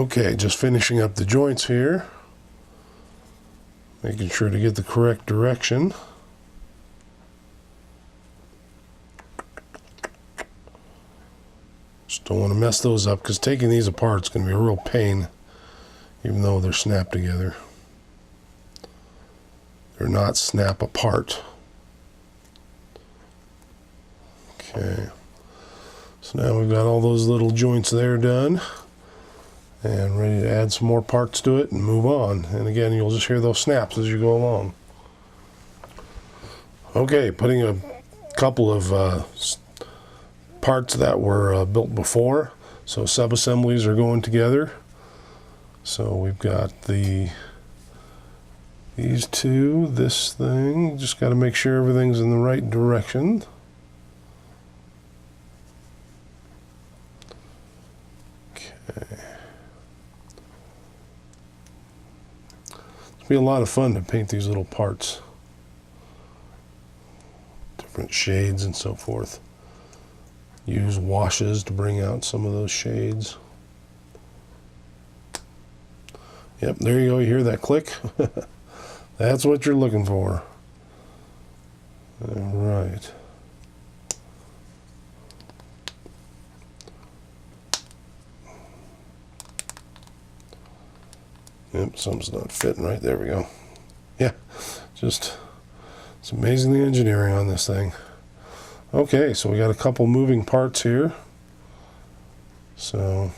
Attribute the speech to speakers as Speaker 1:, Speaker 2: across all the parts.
Speaker 1: Okay, just finishing up the joints here. Making sure to get the correct direction. Just don't want to mess those up, because taking these apart is going to be a real pain, even though they're snapped together. They're not snap apart. Okay. So now we've got all those little joints there done. And ready to add some more parts to it and move on. And again, you'll just hear those snaps as you go along. Okay, putting a couple of parts that were built before. So sub-assemblies are going together. So we've got these two, this thing. Just got to make sure everything's in the right direction. Okay. Be a lot of fun to paint these little parts, different shades and so forth. Use washes to bring out some of those shades. Yep, there you go. You hear that click? That's what you're looking for. All right. Yep, something's not fitting right. There we go. Yeah, just, it's amazing the engineering on this thing. Okay, so we got a couple moving parts here. So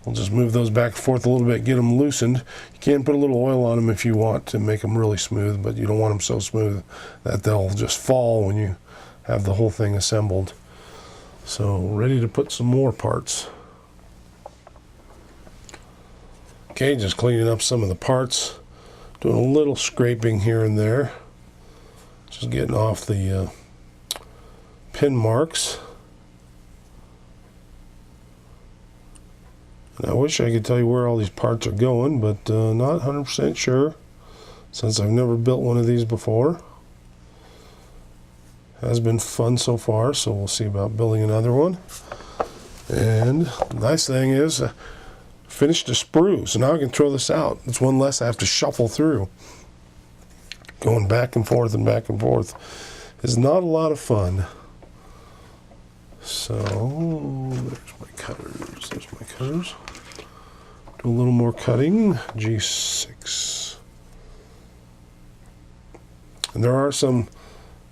Speaker 1: we'll just move those back and forth a little bit, get them loosened. You can put a little oil on them if you want to make them really smooth, but you don't want them so smooth that they'll just fall when you have the whole thing assembled. So ready to put some more parts. Okay, just cleaning up some of the parts, doing a little scraping here and there, just getting off the pin marks. And I wish I could tell you where all these parts are going, but not 100% sure, since I've never built one of these before. Has been fun so far, so we'll see about building another one. And the nice thing is, finished a sprue, so now I can throw this out. It's one less I have to shuffle through. Going back and forth is not a lot of fun. So there's my cutters. Do a little more cutting. G6. And there are some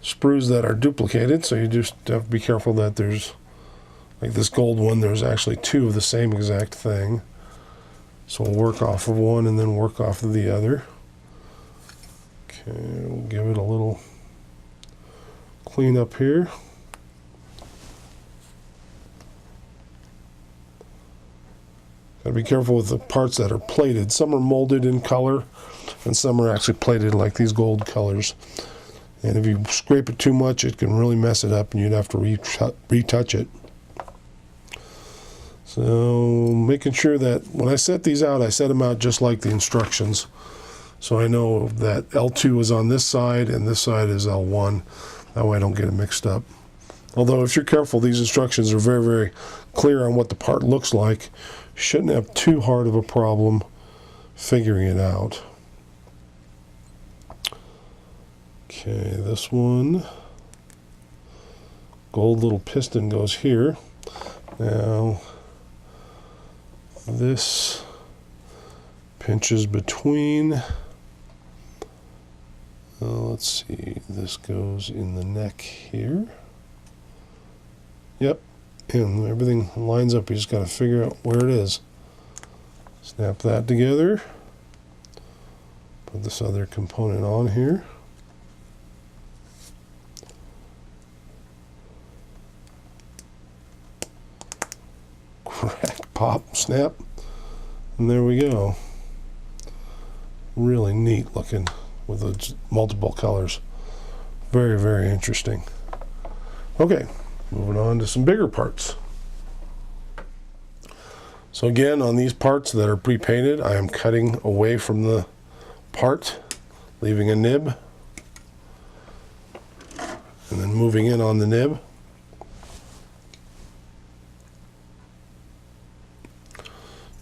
Speaker 1: sprues that are duplicated, so you just have to be careful that there's, like this gold one, there's actually two of the same exact thing. So we'll work off of one and then work off of the other. Okay, we'll give it a little clean up here. Gotta be careful with the parts that are plated. Some are molded in color and some are actually plated like these gold colors. And if you scrape it too much, it can really mess it up and you'd have to retouch it. So making sure that when I set these out, I set them out just like the instructions. So I know that L2 is on this side and this side is L1. That way I don't get it mixed up. Although if you're careful, these instructions are very, very clear on what the part looks like. Shouldn't have too hard of a problem figuring it out. Okay, this one, gold little piston goes here. Now, this pinches between, let's see, this goes in the neck here. Yep, and everything lines up. You just got to figure out where it is. Snap that together. Put this other component on here. Crack, pop, snap, and there we go. Really neat looking with the multiple colors. Very, very interesting. Okay, moving on to some bigger parts. So again, on these parts that are pre-painted, I am cutting away from the part, leaving a nib, and then moving in on the nib.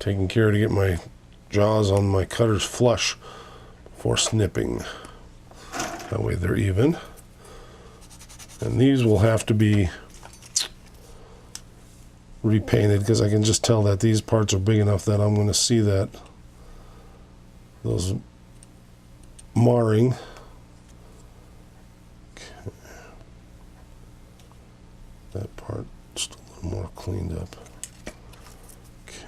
Speaker 1: Taking care to get my jaws on my cutters flush before snipping. That way they're even. And these will have to be repainted because I can just tell that these parts are big enough that I'm going to see that those marring. Okay. That part just a little more cleaned up. Okay.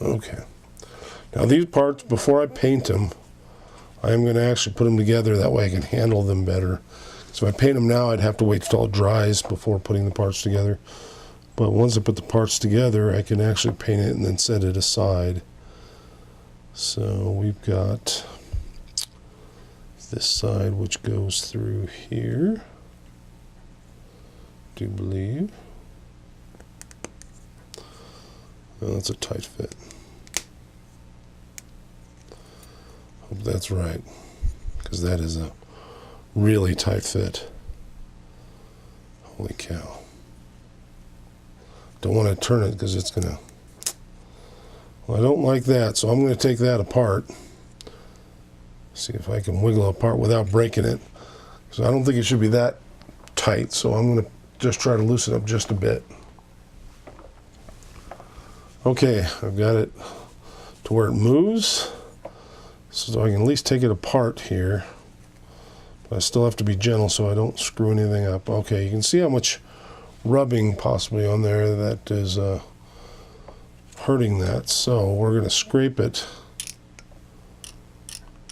Speaker 1: Okay. Now these parts, before I paint them, I am going to actually put them together. That way I can handle them better. So if I paint them now, I'd have to wait till it dries before putting the parts together. But once I put the parts together, I can actually paint it and then set it aside. So we've got this side which goes through here, I do believe. Oh, that's a tight fit. Hope that's right, because that is a really tight fit. Holy cow. Don't want to turn it because it's going to... Well, I don't like that, so I'm going to take that apart. See if I can wiggle it apart without breaking it. So I don't think it should be that tight, so I'm going to just try to loosen up just a bit. Okay, I've got it to where it moves, so I can at least take it apart here. But I still have to be gentle so I don't screw anything up. Okay, you can see how much rubbing possibly on there that is hurting that. So we're going to scrape it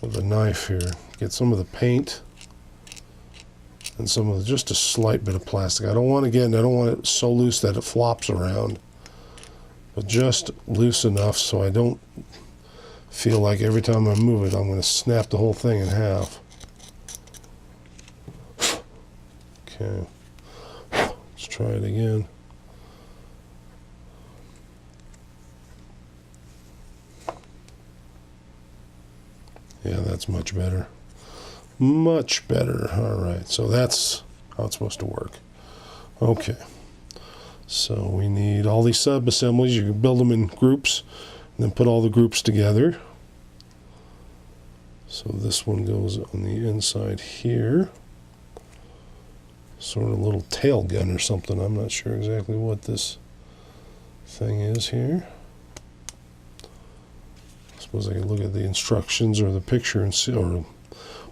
Speaker 1: with a knife here. Get some of the paint and some of the, just a slight bit of plastic. I don't want it so loose that it flops around. But just loose enough so I don't feel like every time I move it, I'm going to snap the whole thing in half. Okay. Let's try it again. Yeah, that's much better. Much better. All right. So that's how it's supposed to work. Okay. So we need all these sub-assemblies. You can build them in groups and then put all the groups together. So this one goes on the inside here. Sort of a little tail gun or something. I'm not sure exactly what this thing is here. I suppose I can look at the instructions or the picture and see, or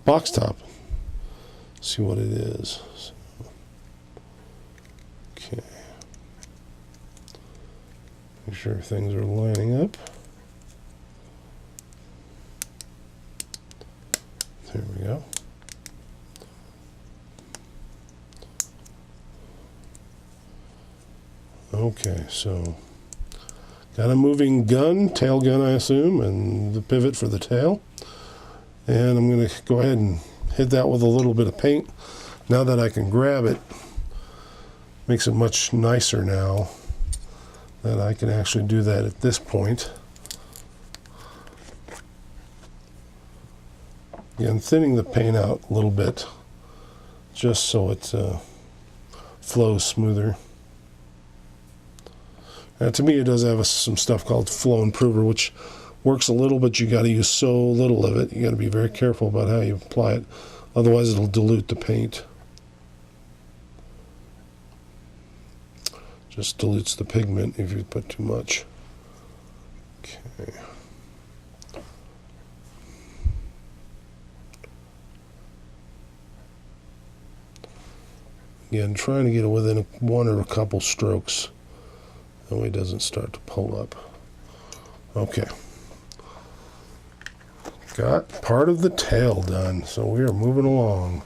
Speaker 1: box top, see what it is. So, okay. Make sure things are lining up. There we go. Okay, so got a moving gun, tail gun I assume, and the pivot for the tail. And I'm going to go ahead and hit that with a little bit of paint. Now that I can grab it, makes it much nicer now that I can actually do that at this point. Again, thinning the paint out a little bit just so it flows smoother. To me, it does have some stuff called flow improver, which works a little, but you got to use so little of it. You got to be very careful about how you apply it, otherwise it'll dilute the paint. Just dilutes the pigment if you put too much. Okay. Again, trying to get it within one or a couple strokes. That way it doesn't start to pull up. Okay. Got part of the tail done, so we are moving along.